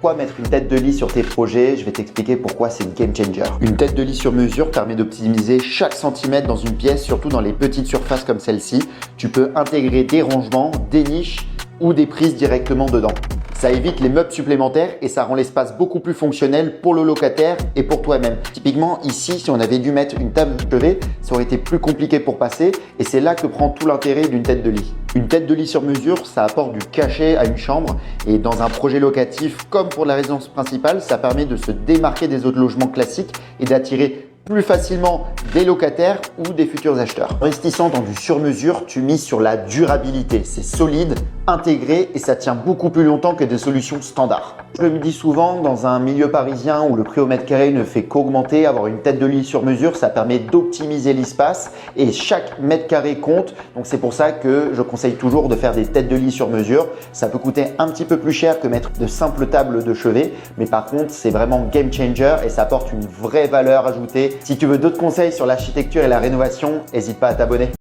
pourquoi mettre une tête de lit sur tes projets, je vais t'expliquer pourquoi c'est une game changer. Une tête de lit sur mesure permet d'optimiser chaque centimètre dans une pièce, surtout dans les petites surfaces comme celle-ci. Tu peux intégrer des rangements, des niches ou des prises directement dedans. Ça évite les meubles supplémentaires et ça rend l'espace beaucoup plus fonctionnel pour le locataire et pour toi-même. Typiquement ici, si on avait dû mettre une table de chevet, ça aurait été plus compliqué pour passer et c'est là que prend tout l'intérêt d'une tête de lit. Une tête de lit sur mesure, ça apporte du cachet à une chambre et dans un projet locatif comme pour la résidence principale, ça permet de se démarquer des autres logements classiques et d'attirer plus facilement des locataires ou des futurs acheteurs. En investissant dans du sur-mesure, tu mises sur la durabilité. C'est solide, intégré et ça tient beaucoup plus longtemps que des solutions standards. Je le dis souvent, dans un milieu parisien où le prix au mètre carré ne fait qu'augmenter, avoir une tête de lit sur mesure, ça permet d'optimiser l'espace et chaque mètre carré compte. Donc c'est pour ça que je conseille toujours de faire des têtes de lit sur mesure. Ça peut coûter un petit peu plus cher que mettre de simples tables de chevet, mais par contre, c'est vraiment game changer et ça apporte une vraie valeur ajoutée. Si tu veux d'autres conseils sur l'architecture et la rénovation, n'hésite pas à t'abonner.